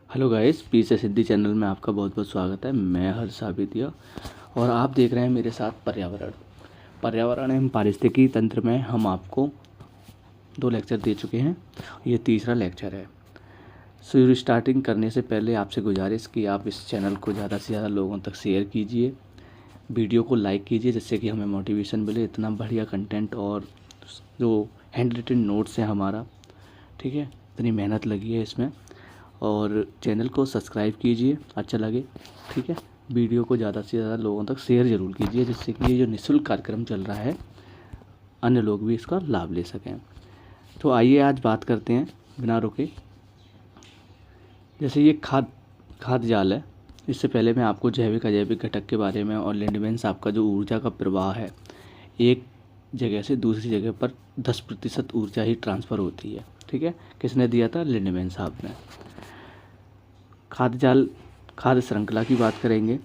Hello guys, P से सिद्धि channel में आपका बहुत बहुत स्वागत है। मैं हर्ष आबिदिया और आप देख रहे हैं मेरे साथ पर्यावरण एवं पारिस्थितिकी तंत्र में हम आपको 2 लेक्चर दे चुके हैं। ये तीसरा लेक्चर है। शुरू स्टार्टिंग करने से पहले आपसे गुजारिश कि आप इस चैनल को ज़्यादा से ज़्यादा लोगों तक शेयर कीजिए, वीडियो को लाइक कीजिए, जिससे कि हमें मोटिवेशन मिले। इतना बढ़िया कंटेंट और जो हैंड रिटन नोट्स है हमारा, ठीक है, इतनी मेहनत लगी है इसमें। और चैनल को सब्सक्राइब कीजिए अच्छा लगे, ठीक है। वीडियो को ज़्यादा से ज़्यादा लोगों तक शेयर ज़रूर कीजिए, जिससे कि ये जो निःशुल्क कार्यक्रम चल रहा है अन्य लोग भी इसका लाभ ले सकें। तो आइए आज बात करते हैं बिना रुके। जैसे ये खाद्य जाल है, इससे पहले मैं आपको जैविक अजैविक घटक के बारे में और लिंडमैन आपका जो ऊर्जा का प्रवाह है, एक जगह से दूसरी जगह पर 10% ऊर्जा ही ट्रांसफ़र होती है, ठीक है। किसने दिया था? लिंडमैन साहब ने। खाद्य श्रृंखला की बात करेंगे।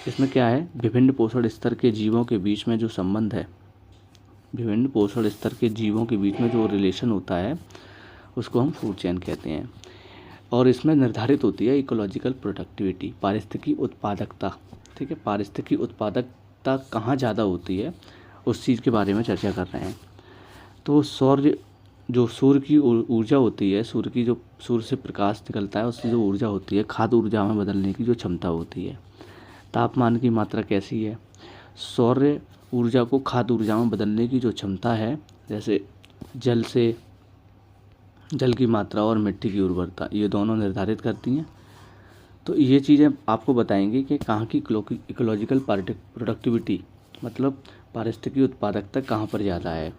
इसमें क्या है? विभिन्न पोषण स्तर के जीवों के बीच में जो संबंध है, विभिन्न पोषण स्तर के जीवों के बीच में जो रिलेशन होता है, उसको हम फूड चेन कहते हैं। और इसमें निर्धारित होती है इकोलॉजिकल प्रोडक्टिविटी, पारिस्थितिकी उत्पादकता, ठीक है। पारिस्थितिकी उत्पादकता कहाँ ज़्यादा होती है, उस चीज़ के बारे में चर्चा कर रहे हैं। तो सूर्य की ऊर्जा होती है, सूर्य से प्रकाश निकलता है, उसकी जो ऊर्जा होती है, खाद्य ऊर्जा में बदलने की जो क्षमता होती है। तापमान की मात्रा कैसी है? सौर ऊर्जा को खाद्य ऊर्जा में बदलने की जो क्षमता है, जैसे जल की मात्रा और मिट्टी की उर्वरता, ये दोनों निर्धारित करती हैं। तो ये चीज़ें आपको बताएंगी कि कहाँ की इकोलॉजिकल प्रोडक्टिविटी, मतलब पारिस्थितिकी उत्पादकता कहाँ पर ज़्यादा है।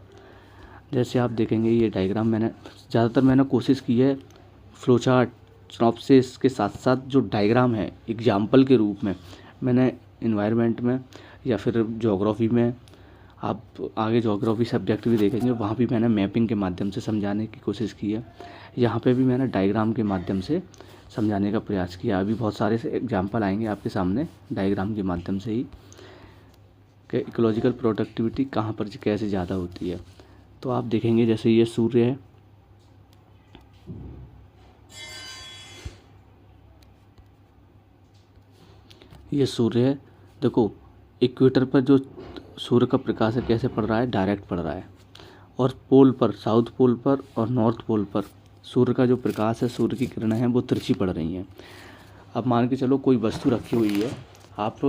जैसे आप देखेंगे ये डायग्राम, मैंने कोशिश की है फ्लो चार्ट सिनॉप्सिस के साथ साथ जो डायग्राम है एग्जाम्पल के रूप में मैंने इन्वायरमेंट में या फिर ज्योग्राफी में, आप आगे ज्योग्राफी सब्जेक्ट भी देखेंगे, वहाँ भी मैंने मैपिंग के माध्यम से समझाने की कोशिश की है। यहाँ पे भी मैंने डायग्राम के माध्यम से समझाने का प्रयास किया। अभी बहुत सारे से एग्जाम्पल आएंगे आपके सामने डायग्राम के माध्यम से ही, कि इकोलॉजिकल प्रोडक्टिविटी कहाँ पर कैसे ज़्यादा होती है। तो आप देखेंगे जैसे ये सूर्य है, ये सूर्य है, देखो इक्वेटर पर जो सूर्य का प्रकाश है कैसे पड़ रहा है, डायरेक्ट पड़ रहा है। और पोल पर, साउथ पोल पर और नॉर्थ पोल पर सूर्य का जो प्रकाश है, सूर्य की किरणें हैं वो तिरछी पड़ रही हैं। अब मान के चलो कोई वस्तु रखी हुई है, आप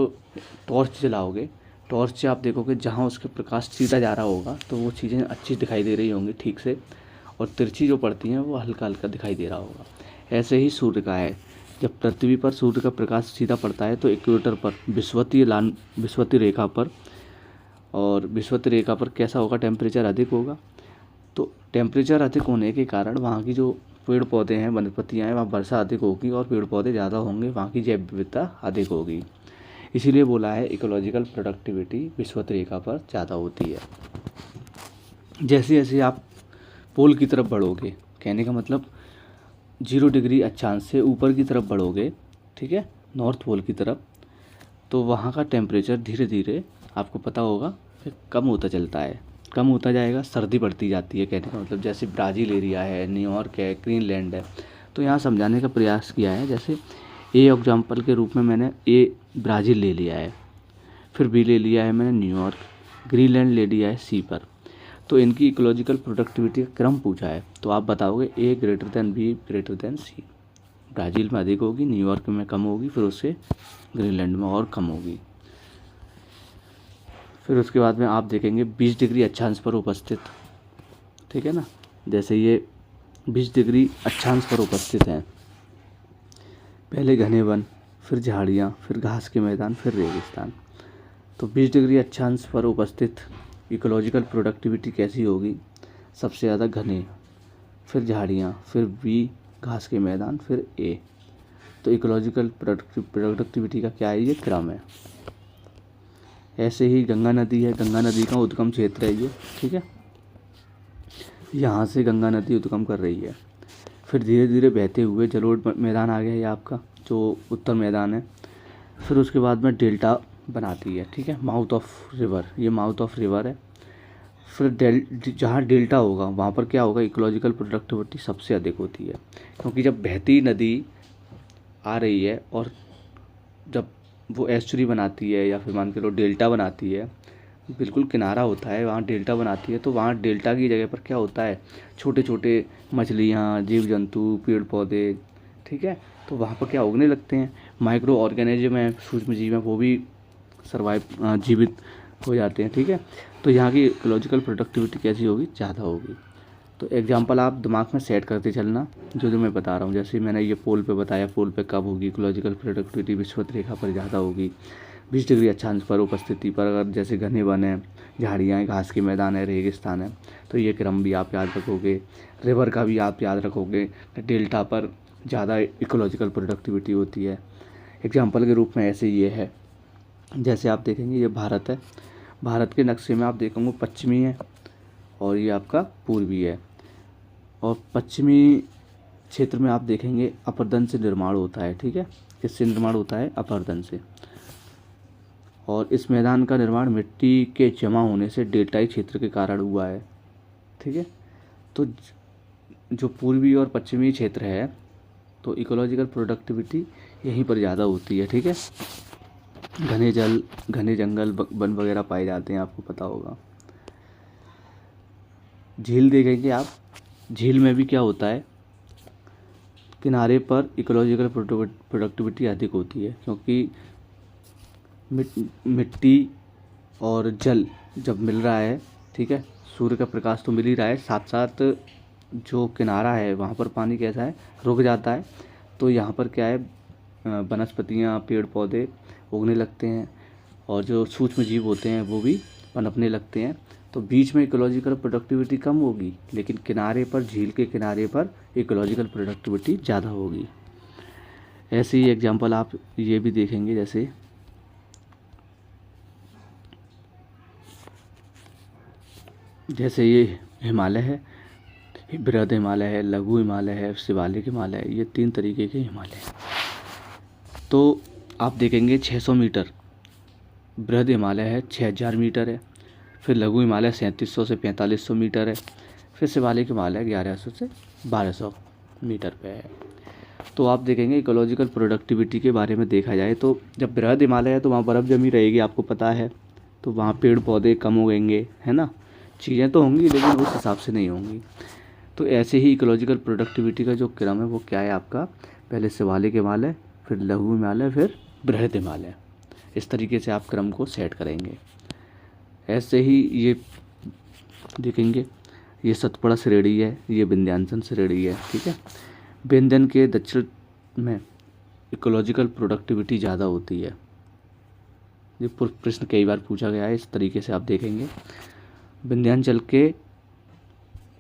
टॉर्च जलाओगे, टॉर्च से आप देखोगे जहाँ उसके प्रकाश सीधा जा रहा होगा तो वो चीज़ें अच्छी दिखाई दे रही होंगी ठीक से, और तिरछी जो पड़ती हैं वो हल्का हल्का दिखाई दे रहा होगा। ऐसे ही सूर्य का है, जब पृथ्वी पर सूर्य का प्रकाश सीधा पड़ता है तो इक्वेटर पर विषुवतीय रेखा पर, और विषुवतीय रेखा पर कैसा होगा? टेम्परेचर अधिक होगा। तो टेम्परेचर अधिक होने के कारण वहाँ की जो पेड़ पौधे हैं, वनस्पतियाँ हैं, वहाँ वर्षा अधिक होगी और पेड़ पौधे ज़्यादा होंगे, वहाँ की जैव विविधता अधिक होगी। इसीलिए बोला है इकोलॉजिकल प्रोडक्टिविटी विषुवतीय रेखा पर ज़्यादा होती है। जैसे जैसे आप पोल की तरफ बढ़ोगे, कहने का मतलब 0 डिग्री अक्षांश से ऊपर की तरफ बढ़ोगे, ठीक है, नॉर्थ पोल की तरफ, तो वहाँ का टेम्परेचर धीरे धीरे आपको पता होगा फिर कम होता चलता है, कम होता जाएगा, सर्दी बढ़ती जाती है। कहने का मतलब जैसे ब्राज़ील एरिया है, न्यूयॉर्क है, ग्रीनलैंड है। तो यहाँ समझाने का प्रयास किया है। जैसे एग्जाम्पल के रूप में मैंने ब्राज़ील ले लिया है, फिर बी ले लिया है मैंने न्यूयॉर्क, ग्रीनलैंड ले लिया है सी पर। तो इनकी इकोलॉजिकल प्रोडक्टिविटी का क्रम पूछा है, तो आप बताओगे A greater than B greater than C. Brazil में अधिक होगी, न्यूयॉर्क में कम होगी, फिर उससे ग्रीनलैंड में और कम होगी। फिर उसके बाद में आप देखेंगे 20 डिग्री अक्षांश पर उपस्थित, ठीक है ना, जैसे ये 20 डिग्री अक्षांश पर उपस्थित हैं, पहले घने वन, फिर झाड़ियाँ, फिर घास के मैदान, फिर रेगिस्तान। तो 20 डिग्री अक्षांश पर उपस्थित इकोलॉजिकल प्रोडक्टिविटी कैसी होगी? सबसे ज़्यादा घने, फिर झाड़ियाँ, फिर बी घास के मैदान, फिर ए। तो इकोलॉजिकल प्रोडक्टिविटी का क्या है? ये क्रम है। ऐसे ही गंगा नदी है, गंगा नदी का उद्गम क्षेत्र है ये, ठीक है, यहाँ से गंगा नदी उद्गम कर रही है। फिर धीरे धीरे बहते हुए जलोढ़ मैदान आ गया ये आपका, जो उत्तर मैदान है। फिर उसके बाद में डेल्टा बनाती है, ठीक है, माउथ ऑफ रिवर, ये माउथ ऑफ रिवर है। फिर जहाँ डेल्टा होगा वहाँ पर क्या होगा? इकोलॉजिकल प्रोडक्टिविटी सबसे अधिक होती है, क्योंकि जब बहती नदी आ रही है और जब वो एस्चुरी बनाती है या फिर मान के लो डेल्टा बनाती है, बिल्कुल किनारा होता है वहाँ डेल्टा बनाती है, तो वहाँ डेल्टा की जगह पर क्या होता है, छोटे छोटे मछलियाँ, जीव जंतु, पेड़ पौधे, ठीक है, तो वहाँ पर क्या उगने लगते हैं, माइक्रो ऑर्गेनिज्म है, सूक्ष्म जीव है, वो भी सर्वाइव जीवित हो जाते हैं, ठीक है। तो यहाँ की इकोलॉजिकल प्रोडक्टिविटी कैसी होगी, ज़्यादा होगी। तो एग्जांपल आप दिमाग में सेट करते चलना जो जो मैं बता रहा हूँ। जैसे मैंने ये पोल पे बताया, पोल पे कब होगी इकोलॉजिकल प्रोडक्टिविटी, विषुवत रेखा पर ज़्यादा होगी 20 डिग्री अक्षांश पर उपस्थिति पर, अगर जैसे घने वन है, झाड़ियाँ हैं, घास के मैदान है, रेगिस्तान है, तो ये क्रम भी आप याद रखोगे। रिवर का भी आप याद रखोगे, डेल्टा पर ज़्यादा इकोलॉजिकल प्रोडक्टिविटी होती है। एग्जाम्पल के रूप में ऐसे ये है, जैसे आप देखेंगे ये भारत है, भारत के नक्शे में आप देखेंगे पश्चिमी है और ये आपका पूर्वी है, और पश्चिमी क्षेत्र में आप देखेंगे अपरदन से निर्माण होता है, ठीक है, किससे निर्माण होता है, अपरदन से। और इस मैदान का निर्माण मिट्टी के जमा होने से डेल्टाई क्षेत्र के कारण हुआ है, ठीक है। तो जो पूर्वी और पश्चिमी क्षेत्र है, तो इकोलॉजिकल प्रोडक्टिविटी यहीं पर ज़्यादा होती है, ठीक है। घने जंगल वन वगैरह पाए जाते हैं, आपको पता होगा। झील देखेंगे आप, झील में भी क्या होता है, किनारे पर इकोलॉजिकल प्रोडक्टिविटी अधिक होती है, क्योंकि मिट्टी और जल जब मिल रहा है, ठीक है, सूर्य का प्रकाश तो मिल ही रहा है, साथ साथ जो किनारा है वहाँ पर पानी कैसा है, रुक जाता है, तो यहाँ पर क्या है, वनस्पतियाँ, पेड़ पौधे उगने लगते हैं, और जो सूक्ष्म जीव होते हैं वो भी पनपने लगते हैं। तो बीच में इकोलॉजिकल प्रोडक्टिविटी कम होगी, लेकिन किनारे पर, झील के किनारे पर इकोलॉजिकल प्रोडक्टिविटी ज़्यादा होगी। ऐसे ही एग्जांपल आप ये भी देखेंगे, जैसे ये हिमालय है, बृहद हिमालय है, लघु हिमालय है, शिवालिक हिमालय है, ये 3 तरीके के हिमालय हैं। तो आप देखेंगे 600 मीटर बृहद हिमालय है, 6000 मीटर है, फिर लघु हिमालय 3700 से 4500 मीटर है, फिर शिवालिक हिमालय 1100 से 1200 मीटर पे है। तो आप देखेंगे इकोलॉजिकल प्रोडक्टिविटी के बारे में देखा जाए तो जब बृहद हिमालय है तो वहाँ बर्फ़ जमी रहेगी, आपको पता है, तो वहाँ पेड़ पौधे कम उगेंगे, है ना, चीज़ें तो होंगी लेकिन उस हिसाब से नहीं होंगी। तो ऐसे ही इकोलॉजिकल प्रोडक्टिविटी का जो क्रम है वो क्या है आपका, पहले शिवालिक हिमालय, फिर लघु हिमालय, फिर बृहद हिमालय, इस तरीके से आप क्रम को सेट करेंगे। ऐसे ही ये देखेंगे, ये सतपुड़ा श्रेणी है, ये विंध्यांचल श्रेणी है, ठीक है। विंध्यन के दक्षिण में इकोलॉजिकल प्रोडक्टिविटी ज़्यादा होती है, ये प्रश्न कई बार पूछा गया है, इस तरीके से आप देखेंगे। विंध्यांचल के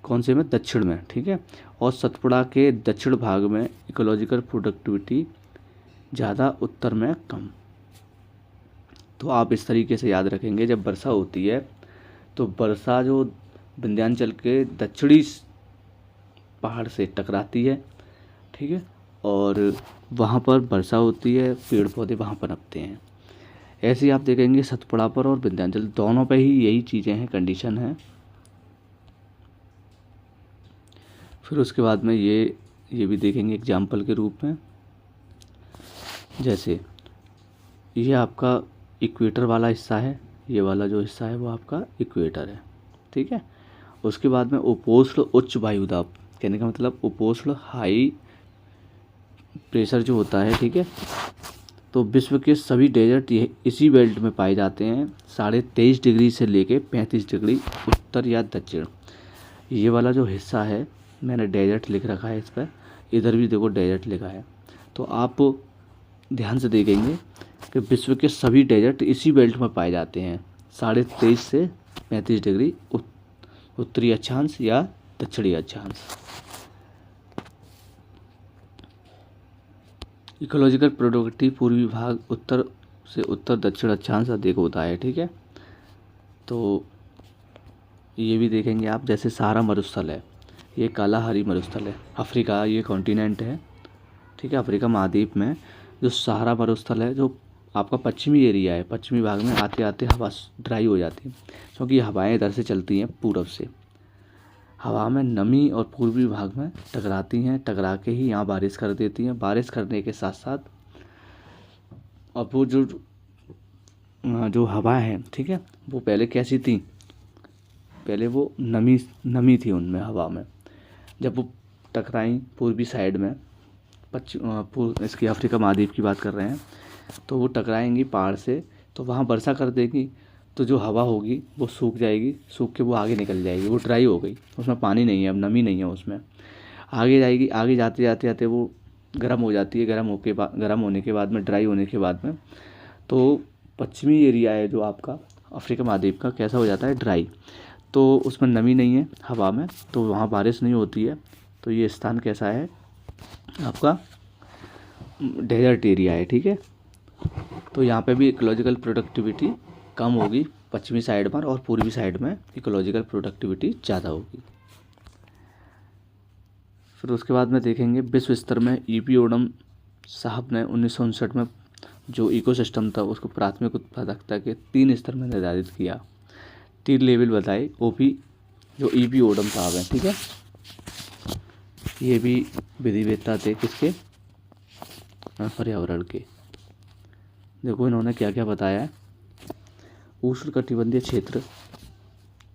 कौन से में, दक्षिण में, ठीक है, और सतपुड़ा के दक्षिण भाग में इकोलॉजिकल प्रोडक्टिविटी ज़्यादा, उत्तर में कम। तो आप इस तरीके से याद रखेंगे, जब वर्षा होती है तो वर्षा जो विंध्यांचल के दक्षिणी पहाड़ से टकराती है, ठीक है, और वहाँ पर वर्षा होती है, पेड़ पौधे वहाँ पनपते हैं। ऐसे ही आप देखेंगे सतपुड़ा पर और विंध्यांचल दोनों पे ही यही चीज़ें हैं, कंडीशन है। फिर उसके बाद में ये भी देखेंगे एग्जाम्पल के रूप में, जैसे ये आपका इक्वेटर वाला हिस्सा है, ये वाला जो हिस्सा है वो आपका इक्वेटर है, ठीक है। उसके बाद में उपोष्ण उच्च वायुदाब, कहने का मतलब उपोष्ण हाई प्रेशर जो होता है, ठीक है, तो विश्व के सभी डेजर्ट ये इसी बेल्ट में पाए जाते हैं, 23.5 डिग्री से लेके 35 डिग्री उत्तर या दक्षिण। ये वाला जो हिस्सा है मैंने डेजर्ट लिख रखा है इस पर, इधर भी देखो डेजर्ट लिखा है। तो आप ध्यान से देखेंगे कि विश्व के सभी डेजर्ट इसी बेल्ट में पाए जाते हैं, 23.5 से 35 डिग्री उत्तरी अक्षांश या दक्षिणी अक्षांश। इकोलॉजिकल प्रोडक्टिविटी पूर्वी भाग, उत्तर से उत्तर दक्षिण अक्षांश अधिक होता है, ठीक है। तो ये भी देखेंगे आप, जैसे सहारा मरुस्थल है, ये कालाहारी मरुस्थल है, अफ्रीका ये कॉन्टिनेंट है, ठीक है, अफ्रीका महाद्वीप में जो सहारा मरुस्थल है, जो आपका पश्चिमी एरिया है, पश्चिमी भाग में आते आते हवा ड्राई हो जाती है, क्योंकि हवाएं इधर से चलती हैं पूरब से, हवा में नमी और पूर्वी भाग में टकराती हैं, टकरा के ही यहाँ बारिश कर देती हैं। बारिश करने के साथ साथ अब वो जो हवा है, ठीक है, वो पहले कैसी थी, पहले वो नमी थी उनमें, हवा में। जब वो टकराई पूर्वी साइड में, इसकी अफ्रीका महाद्वीप की बात कर रहे हैं, तो वो टकराएंगी पहाड़ से, तो वहाँ वर्षा कर देगी, तो जो हवा होगी वो सूख जाएगी, सूख के वो आगे निकल जाएगी, वो ड्राई हो गई, उसमें पानी नहीं है, अब नमी नहीं है उसमें। आगे जाएगी, आगे जाते जाते जाते वो गर्म हो जाती है, गर्म होने के बाद में, ड्राई होने के बाद में, तो पश्चिमी एरिया है जो आपका अफ्रीका महाद्वीप का, कैसा हो जाता है, ड्राई। तो उसमें नमी नहीं है हवा में, तो वहाँ बारिश नहीं होती है। तो ये स्थान कैसा है आपका, डेजर्ट एरिया है, ठीक है। तो यहाँ पे भी इकोलॉजिकल प्रोडक्टिविटी कम होगी पश्चिमी साइड पर, और पूर्वी साइड में इकोलॉजिकल प्रोडक्टिविटी ज़्यादा होगी। फिर उसके बाद में देखेंगे विश्व स्तर में ईपी ओडम साहब ने 1959 में जो इकोसिस्टम था उसको प्राथमिक उत्पादकता के 3 स्तर में निर्धारित किया, 3 लेवल बताए। ओपी जो ईपी ओडम साहब हैं, ठीक है, ये भी विधिवेत्ता थे किसके, पर्यावरण के। देखो इन्होंने क्या क्या बताया है, उष्णकटिबंधीय क्षेत्र,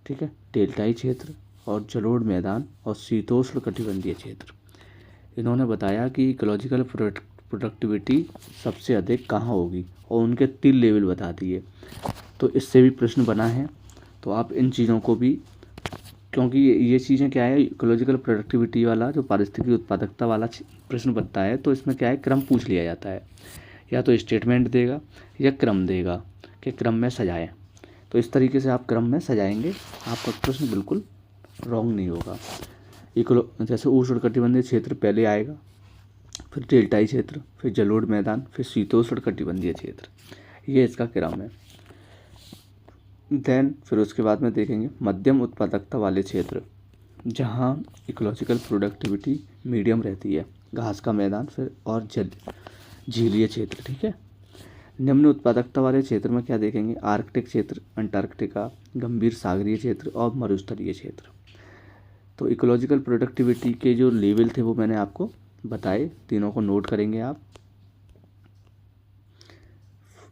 ठीक है, डेल्टाई क्षेत्र और जलोढ़ मैदान और शीतोष्ण कटिबंधीय क्षेत्र। इन्होंने बताया कि इकोलॉजिकल प्रोडक्टिविटी सबसे अधिक कहाँ होगी, और उनके 3 लेवल बता दिए। तो इससे भी प्रश्न बना है, तो आप इन चीज़ों को भी, क्योंकि ये चीज़ें क्या है, इकोलॉजिकल प्रोडक्टिविटी वाला जो पारिस्थितिकी उत्पादकता वाला प्रश्न बनता है, तो इसमें क्या है, क्रम पूछ लिया जाता है, या तो स्टेटमेंट देगा या क्रम देगा कि क्रम में सजाएं। तो इस तरीके से आप क्रम में सजाएंगे, आपका प्रश्न बिल्कुल रॉन्ग नहीं होगा। जैसे उष्णकटिबंधीय क्षेत्र पहले आएगा, फिर डेल्टाई क्षेत्र, फिर जलोढ़ मैदान, फिर शीतोष्ण कटिबंधीय क्षेत्र, ये इसका क्रम है। फिर उसके बाद में देखेंगे मध्यम उत्पादकता वाले क्षेत्र, जहाँ इकोलॉजिकल प्रोडक्टिविटी मीडियम रहती है, घास का मैदान, फिर और झीलीय क्षेत्र, ठीक है। निम्न उत्पादकता वाले क्षेत्र में क्या देखेंगे, आर्कटिक क्षेत्र, अंटार्कटिका, गंभीर सागरीय क्षेत्र और मरुस्थलीय क्षेत्र। तो इकोलॉजिकल प्रोडक्टिविटी के जो लेवल थे वो मैंने आपको बताए, तीनों को नोट करेंगे आप।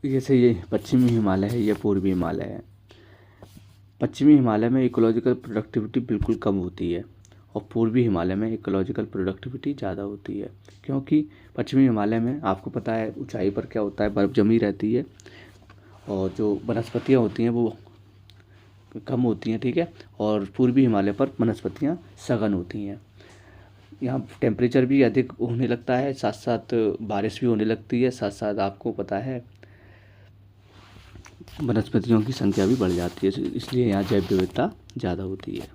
जैसे ये पश्चिमी हिमालय है, ये पूर्वी हिमालय है। पश्चिमी हिमालय में इकोलॉजिकल प्रोडक्टिविटी बिल्कुल कम होती है, और पूर्वी हिमालय में इकोलॉजिकल प्रोडक्टिविटी ज़्यादा होती है, क्योंकि पश्चिमी हिमालय में आपको पता है ऊंचाई पर क्या होता है, बर्फ़ जमी रहती है, और जो वनस्पतियाँ होती हैं वो कम होती हैं, ठीक है। और पूर्वी हिमालय पर वनस्पतियाँ सघन होती हैं। यहाँ टेम्परेचर भी अधिक होने लगता है, साथ साथ बारिश भी होने लगती है, साथ साथ आपको पता है वनस्पतियों की संख्या भी बढ़ जाती है, इसलिए यहाँ जैव विविधता ज़्यादा होती है।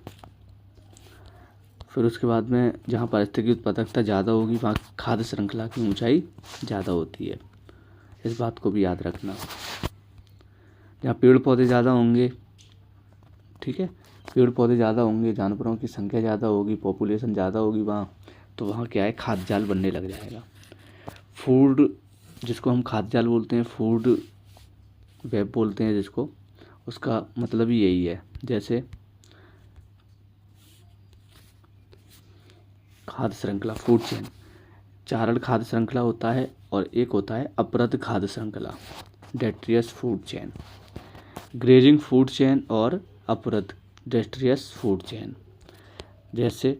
फिर उसके बाद में जहाँ पारिस्थितिकी उत्पादकता ज़्यादा होगी, वहाँ खाद्य श्रृंखला की ऊंचाई ज़्यादा होती है, इस बात को भी याद रखना। जहाँ पेड़ पौधे ज़्यादा होंगे, ठीक है, पेड़ पौधे ज़्यादा होंगे, जानवरों की संख्या ज़्यादा होगी, पॉपुलेशन ज़्यादा होगी वहाँ, तो वहाँ क्या है, खाद्य जाल बनने लग जाएगा। फूड, जिसको हम खाद्य जाल बोलते हैं, फूड वेब बोलते हैं जिसको, उसका मतलब ही यही है। जैसे खाद्य श्रृंखला, फूड चेन, चारण खाद्य श्रृंखला होता है, और एक होता है अपरद खाद्य श्रृंखला, detritus food chain, grazing food chain और अपरद डेट्रियस फूड चेन। जैसे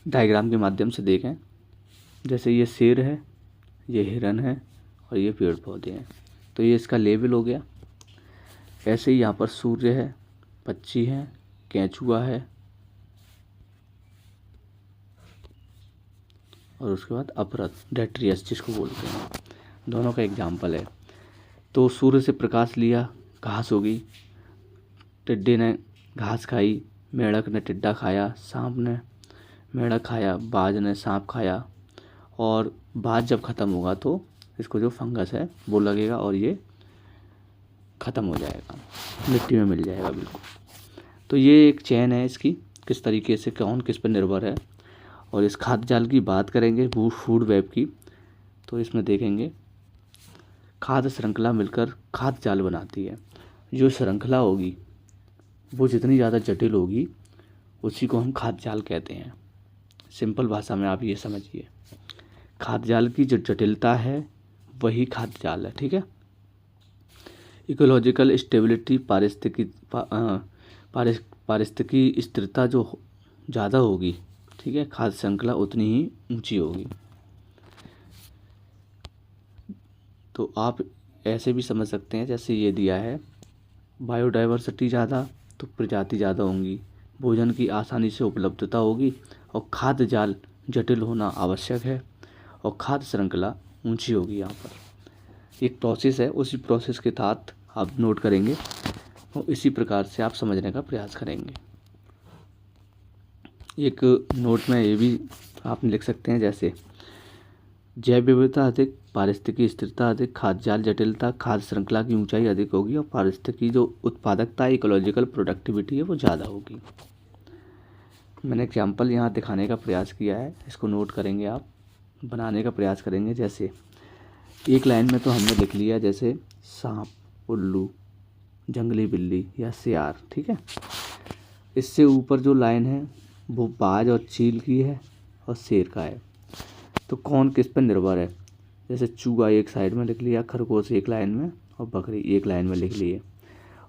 डायग्राम के माध्यम से देखें, जैसे ये शेर है, ये हिरन है, और ये पेड़ पौधे हैं, तो ये इसका लेवल हो गया। ऐसे ही यहाँ पर सूर्य है, पक्षी है, केंचुआ है, और उसके बाद अपरद डेट्रियस जिसको बोलते हैं, दोनों का एग्जाम्पल है। तो सूर्य से प्रकाश लिया, घास होगी, टिड्डे ने घास खाई, मेढक ने टिड्डा खाया, सांप ने मेढक खाया, बाज ने सांप खाया, और बाज जब ख़त्म होगा तो इसको जो फंगस है वो लगेगा, और ये ख़त्म हो जाएगा, मिट्टी में मिल जाएगा बिल्कुल। तो ये एक चेन है इसकी, किस तरीके से कौन किस पर निर्भर है। और इस खाद्य जाल की बात करेंगे, फूड वेब की, तो इसमें देखेंगे खाद्य श्रृंखला मिलकर खाद्य जाल बनाती है। जो श्रृंखला होगी वो जितनी ज़्यादा जटिल होगी उसी को हम खाद्य जाल कहते हैं। सिंपल भाषा में आप ये समझिए, खाद्य जाल की जो जटिलता है वही खाद्य जाल है। ठीक है। इकोलॉजिकल स्टेबिलिटी, पारिस्थितिकी स्थिरता जो ज़्यादा होगी, ठीक है, खाद्य श्रृंखला उतनी ही ऊंची होगी। तो आप ऐसे भी समझ सकते हैं, जैसे ये दिया है, बायोडाइवर्सिटी ज़्यादा तो प्रजाति ज़्यादा होंगी, भोजन की आसानी से उपलब्धता होगी और खाद्य जाल जटिल होना आवश्यक है और खाद्य श्रृंखला ऊंची होगी। यहाँ पर एक प्रोसेस है, उसी प्रोसेस के तहत आप नोट करेंगे और इसी प्रकार से आप समझने का प्रयास करेंगे। एक नोट में ये भी आप लिख सकते हैं, जैसे जैव विविधता अधिक, पारिस्थितिकी स्थिरता अधिक, खाद्य जाल जटिलता, खाद्य श्रृंखला की ऊंचाई अधिक होगी और पारिस्थितिकी जो उत्पादकता है, इकोलॉजिकल प्रोडक्टिविटी है, वो ज़्यादा होगी। मैंने एग्जाम्पल यहाँ दिखाने का प्रयास किया है, इसको नोट करेंगे, आप बनाने का प्रयास करेंगे। जैसे एक लाइन में तो हमने लिख लिया, जैसे सांप, उल्लू, जंगली बिल्ली या सियार। ठीक है। इससे ऊपर जो लाइन है वो बाज और चील की है और शेर का है। तो कौन किस पर निर्भर है? जैसे चूहा एक साइड में लिख लिया, खरगोश एक लाइन में और बकरी एक लाइन में लिख लिए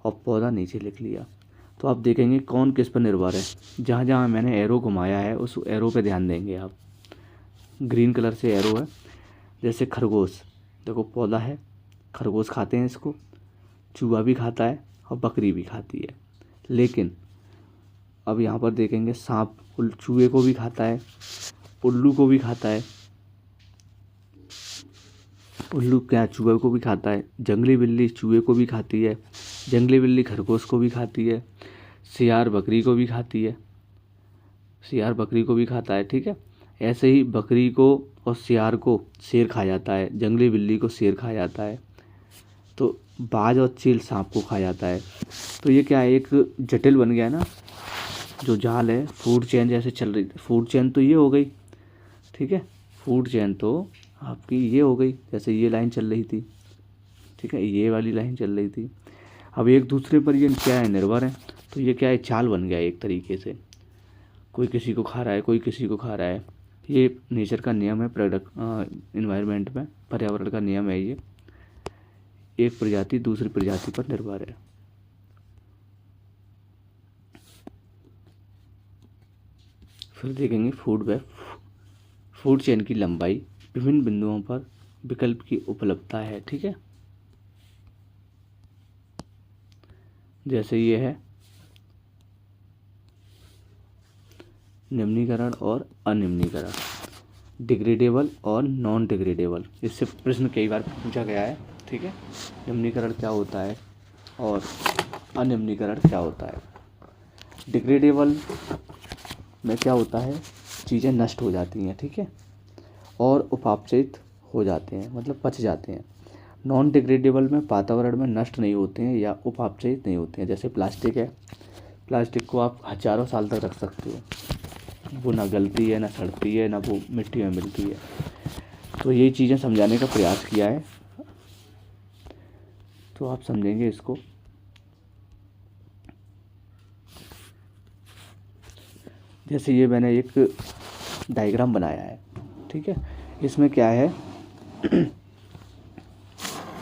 और पौधा नीचे लिख लिया। तो आप देखेंगे कौन किस पर निर्भर है। जहाँ जहाँ मैंने एरो घुमाया है उस एरो पे ध्यान देंगे आप। ग्रीन कलर से एरो है, जैसे खरगोश, देखो पौधा है, खरगोश खाते हैं इसको, चूहा भी खाता है और बकरी भी खाती है। लेकिन अब यहाँ पर देखेंगे सांप चूहे को भी खाता है, उल्लू को भी खाता है, उल्लू क्या चूहे को भी खाता है, जंगली बिल्ली चूहे को भी खाती है, जंगली बिल्ली खरगोश को भी खाती है, सियार बकरी को भी खाती है, सियार बकरी को भी खाता है। ठीक है। ऐसे ही बकरी को और सियार को शेर खा जाता है, जंगली बिल्ली को शेर खा जाता है, तो बाज और चील सांप को खा जाता है। तो ये क्या है, एक जटिल बन गया ना जो जाल है, फूड चेन जैसे चल रही थी। फूड चेन तो ये हो गई, ठीक है, फूड चेन तो आपकी ये हो गई, जैसे ये लाइन चल रही थी, ठीक है, ये वाली लाइन चल रही थी। अब एक दूसरे पर ये क्या है, निर्भर है। तो ये क्या है, चाल बन गया एक तरीके से, कोई किसी को खा रहा है, कोई किसी को खा रहा है। ये नेचर का नियम है, इन्वायरमेंट में पर्यावरण का नियम है ये। एक प्रजाति दूसरी प्रजाति पर निर्भर है। फिर देखेंगे फूड वेब, फूड चेन की लंबाई, विभिन्न बिंदुओं पर विकल्प की उपलब्धता है। ठीक है। जैसे ये है निम्नीकरण और अनिम्नीकरण, डिग्रेडेबल और नॉन डिग्रेडेबल। इससे प्रश्न कई बार पूछा गया है। ठीक है। निम्नीकरण क्या होता है और अनिम्नीकरण क्या होता है? डिग्रेडेबल में क्या होता है, चीज़ें नष्ट हो जाती हैं, ठीक है, और उपापचयित हो जाते हैं, मतलब पच जाते हैं। नॉन डिग्रेडेबल में वातावरण में नष्ट नहीं होते हैं या उपापचयित नहीं होते हैं। जैसे प्लास्टिक है, प्लास्टिक को आप हजारों साल तक रख सकते हो, वो ना गलती है, ना सड़ती है, ना वो मिट्टी में मिलती है। तो ये चीज़ें समझाने का प्रयास किया है, तो आप समझेंगे इसको। जैसे ये मैंने एक डायग्राम बनाया है, ठीक है, इसमें क्या है,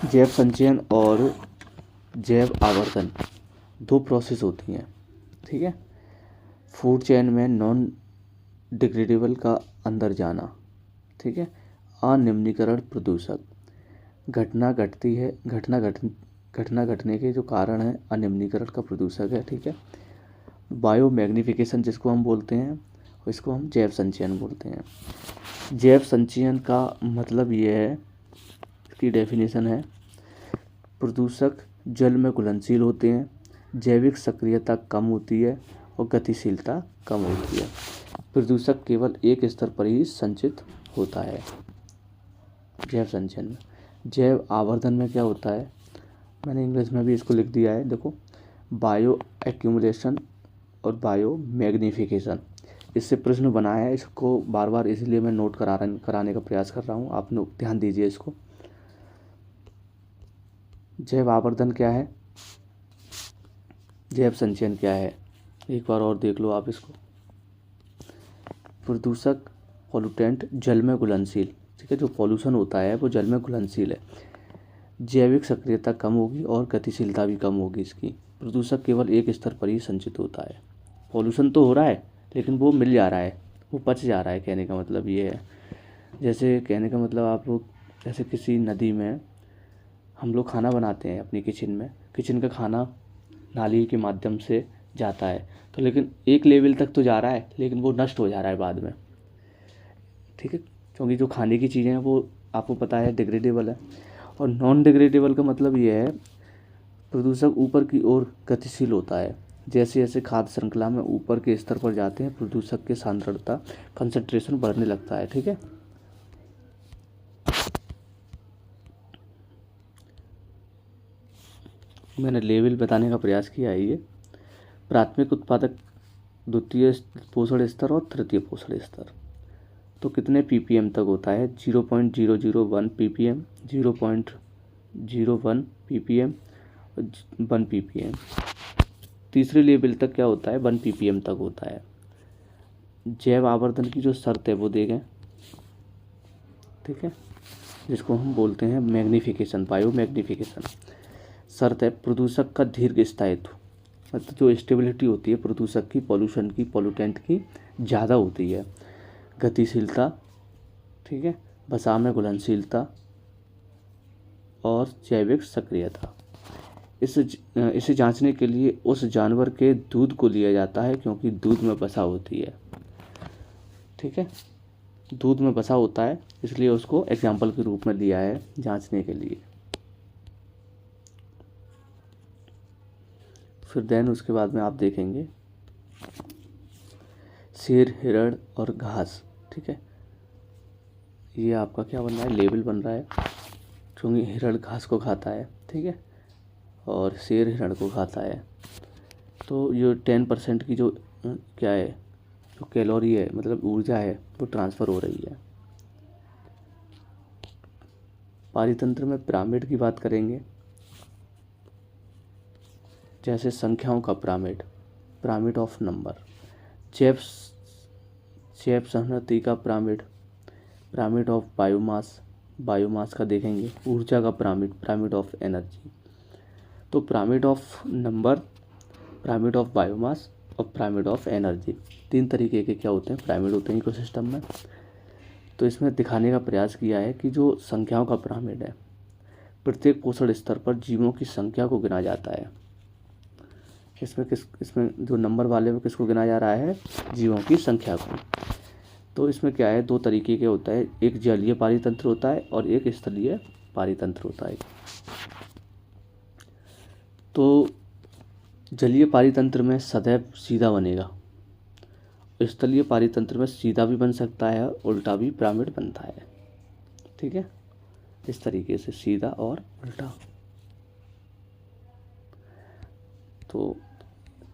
जैव संचयन और जैव आवर्तन दो प्रोसेस होती हैं। ठीक है। फूड चेन में नॉन डिग्रेडेबल का अंदर जाना, ठीक है, अनिम्नीकरण प्रदूषक, घटना घटने के जो कारण है अनिम्नीकरण का प्रदूषक है। ठीक है। बायो मैग्निफिकेशन जिसको हम बोलते हैं, इसको हम जैव संचयन बोलते हैं। जैव संचयन का मतलब ये है, इसकी डेफिनेशन है, प्रदूषक जल में घुलनशील होते हैं, जैविक सक्रियता कम होती है और गतिशीलता कम होती है। प्रदूषक केवल एक स्तर पर ही संचित होता है जैव संचयन में। जैव आवर्धन में क्या होता है, मैंने इंग्लिश में भी इसको लिख दिया है, देखो, बायो एक्यूमुलेशन और बायो मैग्निफिकेशन। इससे प्रश्न बनाया है, इसको बार बार इसलिए मैं नोट कराने का प्रयास कर रहा हूँ, आप लोग ध्यान दीजिए इसको। जैव आवर्धन क्या है, जैव संचयन क्या है, एक बार और देख लो आप इसको। प्रदूषक पॉल्यूटेंट जल में घुलनशील, ठीक है, जो पॉल्यूशन होता है वो जल में घुलनशील है। जैविक सक्रियता कम होगी और गतिशीलता भी कम होगी इसकी। प्रदूषक केवल एक स्तर पर ही संचित होता है। पॉल्यूशन तो हो रहा है लेकिन वो मिल जा रहा है, वो पच जा रहा है, कहने का मतलब ये है। जैसे कहने का मतलब आप लोग जैसे किसी नदी में हम लोग खाना बनाते हैं अपनी किचन में, किचन का खाना नाली के माध्यम से जाता है, तो लेकिन एक लेवल तक तो जा रहा है लेकिन वो नष्ट हो जा रहा है बाद में, ठीक है, क्योंकि जो खाने की चीज़ें हैं वो आपको पता है डिग्रेडेबल है। और नॉन डिग्रेडेबल का मतलब ये है प्रदूषक ऊपर की ओर गतिशील होता है। जैसे जैसे खाद्य श्रृंखला में ऊपर के स्तर पर जाते हैं प्रदूषक की सांद्रता कंसंट्रेशन बढ़ने लगता है, ठीक है। मैंने लेवल बताने का प्रयास किया है। ये प्राथमिक उत्पादक, द्वितीय पोषण स्तर और तृतीय पोषण स्तर। तो कितने ppm तक होता है? 0.001 ppm, 0.01 ppm, 1 ppm। तीसरे लेवल तक क्या होता है? 1 ppm तक होता है। जैव आवर्धन की जो शर्त है वो देखें, ठीक है, जिसको हम बोलते हैं मैग्नीफिकेशन, बायो मैग्नीफिकेशन। शर्त है प्रदूषक का दीर्घ स्थायित्व, मतलब जो स्टेबिलिटी होती है प्रदूषक की, पॉल्यूशन की, पॉल्यूटेंट की ज़्यादा होती है। गतिशीलता, ठीक है, बसाव में घुलनशीलता और जैविक सक्रियता। इसे जांचने के लिए उस जानवर के दूध को लिया जाता है क्योंकि दूध में वसा होती है, ठीक है, दूध में वसा होता है इसलिए उसको एग्जाम्पल के रूप में लिया है जांचने के लिए। फिर देन उसके बाद में आप देखेंगे शेर, हिरण और घास, ठीक है, ये आपका क्या बन रहा है? लेबल बन रहा है, क्योंकि हिरण घास को खाता है, ठीक है, और शेर हिरण को खाता है। तो ये 10% की जो क्या है, जो कैलोरी है, मतलब ऊर्जा है, वो ट्रांसफ़र हो रही है। पारितंत्र में पिरामिड की बात करेंगे, जैसे संख्याओं का पिरामिड, पिरामिड ऑफ नंबर। जैव सहमति का pyramid, pyramid of biomass, biomass का देखेंगे। ऊर्जा का पिरामिड, पिरामिड ऑफ एनर्जी। तो pyramid of number, pyramid of biomass और पिरामिड ऑफ एनर्जी, 3 तरीके के क्या होते हैं? पिरामिड होते हैं इकोसिस्टम में। तो इसमें दिखाने का प्रयास किया है कि जो संख्याओं का पिरामिड है, प्रत्येक पोषण स्तर पर जीवों की संख्या को गिना जाता है। इसमें जो नंबर वाले में किसको गिना जा रहा है? जीवों की संख्या को। तो इसमें क्या है, 2 तरीके के होता है, एक जलीय पारितंत्र होता है और एक स्थलीय पारितंत्र होता है। तो जलीय पारितंत्र में सदैव सीधा बनेगा, स्थलीय पारितंत्र में सीधा भी बन सकता है, उल्टा भी पिरामिड बनता है, ठीक है, इस तरीके से सीधा और उल्टा। तो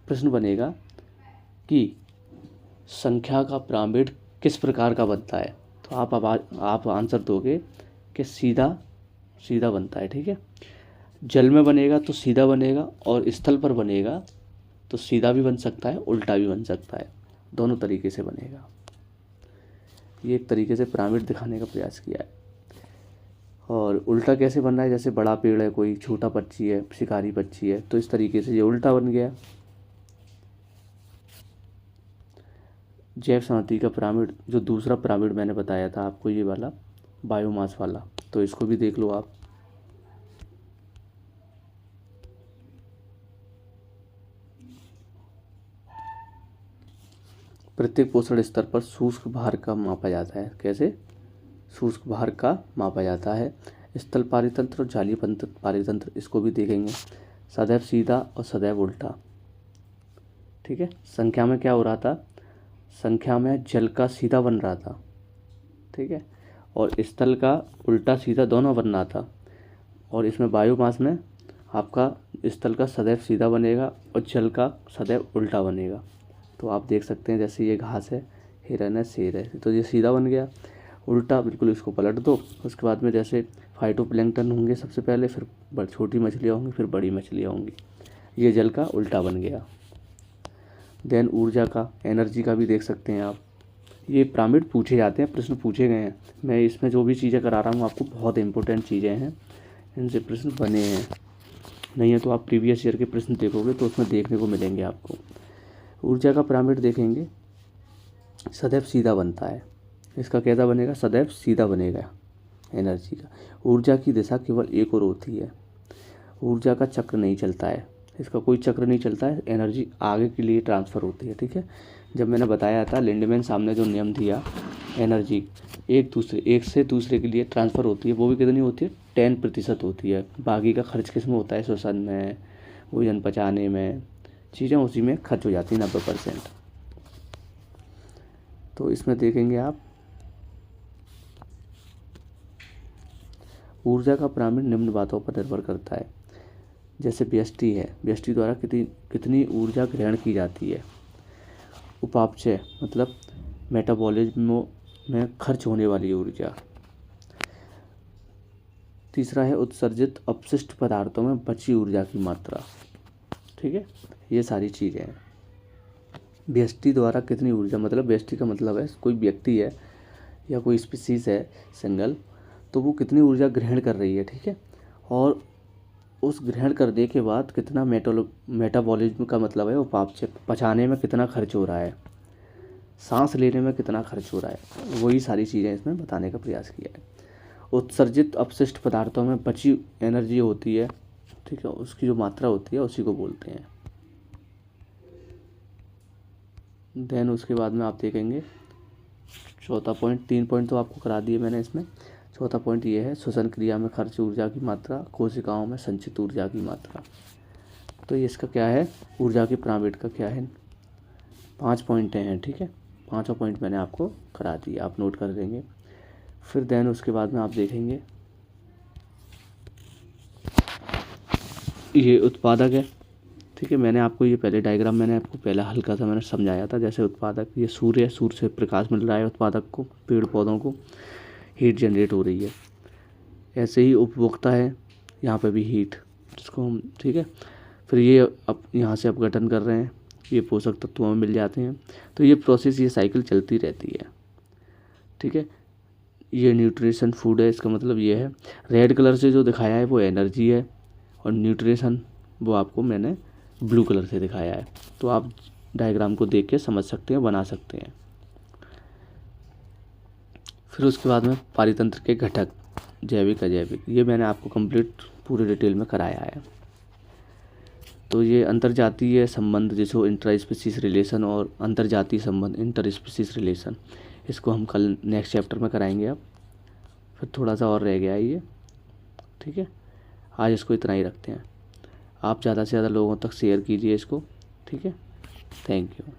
प्रश्न बनेगा कि संख्या का पिरामिड किस प्रकार का बनता है? तो आप आंसर दोगे कि सीधा बनता है, ठीक है। जल में बनेगा तो सीधा बनेगा और स्थल पर बनेगा तो सीधा भी बन सकता है, उल्टा भी बन सकता है, दोनों तरीके से बनेगा। ये एक तरीके से पिरामिड दिखाने का प्रयास किया है। और उल्टा कैसे बन रहा है? जैसे बड़ा पेड़ है, कोई छोटा पक्षी है, शिकारी पक्षी है, तो इस तरीके से ये उल्टा बन गया। जैव संहति का पिरामिड, जो दूसरा पिरामिड मैंने बताया था आपको, ये वाला बायोमास वाला, तो इसको भी देख लो आप। प्रत्येक पोषण स्तर पर शुष्क भार का मापा जाता है। कैसे? शुष्क भार का मापा जाता है। स्थल पारितंत्र और जालीय पारितंत्र, इसको भी देखेंगे। सदैव सीधा और सदैव उल्टा, ठीक है। संख्या में क्या हो रहा था? संख्या में जल का सीधा बन रहा था, ठीक है, और स्थल का उल्टा सीधा दोनों बन रहा था। और इसमें बायोमास में आपका स्थल का सदैव सीधा बनेगा और जल का सदैव उल्टा बनेगा। तो आप देख सकते हैं, जैसे ये घास है, हिरन है, शेर है, तो ये सीधा बन गया। उल्टा बिल्कुल इसको पलट दो, उसके बाद में जैसे फाइटोप्लैंक्टन होंगे सबसे पहले, फिर छोटी मछलियाँ होंगी, फिर बड़ी मछलियाँ होंगी। ये जल का उल्टा बन गया। देन ऊर्जा का, एनर्जी का भी देख सकते हैं आप। ये पिरामिड पूछे जाते हैं, प्रश्न पूछे गए हैं। मैं इसमें जो भी चीज़ें करा रहा हूँ आपको बहुत इंपॉर्टेंट चीज़ें हैं, इनसे प्रश्न बने हैं। नहीं है तो आप प्रीवियस ईयर के प्रश्न देखोगे तो उसमें देखने को मिलेंगे आपको। ऊर्जा का पिरामिड देखेंगे, सदैव सीधा बनता है। इसका कैसा बनेगा? सदैव सीधा बनेगा एनर्जी का। ऊर्जा की दिशा केवल एक ओर होती है। ऊर्जा का चक्र नहीं चलता है, इसका कोई चक्र नहीं चलता है, एनर्जी आगे के लिए ट्रांसफ़र होती है। ठीक है, जब मैंने बताया था लिंडमैन सामने जो नियम दिया, एनर्जी एक से दूसरे के लिए ट्रांसफ़र होती है, वो भी कितनी होती है? 10% होती है। बाकी का खर्च किस में होता है? श्वसन में, भोजन पचाने में, चीज़ें उसी में खर्च हो जाती हैं 90%। तो इसमें देखेंगे आप, ऊर्जा का पिरामिड निम्न बातों पर निर्भर करता है। जैसे व्यष्टि है, व्यष्टि द्वारा कितनी ऊर्जा ग्रहण की जाती है। उपापचय मतलब मेटाबॉलिज्म में खर्च होने वाली ऊर्जा। तीसरा है उत्सर्जित अपशिष्ट पदार्थों में बची ऊर्जा की मात्रा। ठीक है, ये सारी चीज़ें हैं। व्यष्टि द्वारा कितनी ऊर्जा, मतलब व्यष्टि का मतलब है कोई व्यक्ति है या कोई स्पीसीज है सिंगल, तो वो कितनी ऊर्जा ग्रहण कर रही है। ठीक है, और उस ग्रहण करने के बाद कितना मेटाबॉलिज्म का मतलब है उपापचय, पचाने में कितना खर्च हो रहा है, सांस लेने में कितना खर्च हो रहा है, वही सारी चीज़ें इसमें बताने का प्रयास किया है। उत्सर्जित अपशिष्ट पदार्थों में बची एनर्जी होती है, ठीक है, उसकी जो मात्रा होती है उसी को बोलते हैं। देन उसके बाद में आप देखेंगे चौथा पॉइंट, 3 पॉइंट तो आपको करा दिए मैंने इसमें। चौथा पॉइंट ये है श्वसन क्रिया में खर्च ऊर्जा की मात्रा, कोशिकाओं में संचित ऊर्जा की मात्रा। तो ये इसका क्या है, ऊर्जा की पिरामिड का क्या है, 5 पॉइंट हैं। ठीक है, 5वां पॉइंट मैंने आपको करा दिया, आप नोट कर देंगे। फिर देन उसके बाद में आप देखेंगे ये उत्पादक है। ठीक है, मैंने आपको ये पहले डायग्राम मैंने आपको पहला हल्का सा मैंने समझाया था। जैसे उत्पादक ये सूर्य है, सूर्य से प्रकाश मिल रहा है उत्पादक को, पेड़ पौधों को हीट जनरेट हो रही है। ऐसे ही उपभोक्ता है, यहाँ पे भी हीट जिसको हम, ठीक है, फिर ये अब यहाँ से अपघटन कर रहे हैं, ये पोषक तत्वों में मिल जाते हैं। तो ये प्रोसेस, ये साइकिल चलती रहती है। ठीक है, ये न्यूट्रिशन फूड है, इसका मतलब ये है। रेड कलर से जो दिखाया है वो एनर्जी है, और न्यूट्रिशन वो आपको मैंने ब्लू कलर से दिखाया है। तो आप डायग्राम को देख के समझ सकते हैं, बना सकते हैं। फिर उसके बाद में पारितंत्र के घटक, जैविक अजैविक, ये मैंने आपको कंप्लीट पूरे डिटेल में कराया है। तो ये अंतर्जातीय संबंध जिसको इंटर स्पीसीज रिलेशन, और अंतर्जातीय संबंध इंटर स्पीसीज रिलेशन, इसको हम कल नेक्स्ट चैप्टर में कराएंगे। अब फिर थोड़ा सा और रह गया है ये। ठीक है, आज इसको इतना ही रखते हैं। आप ज़्यादा से ज़्यादा लोगों तक शेयर कीजिए इसको। ठीक है, थैंक यू।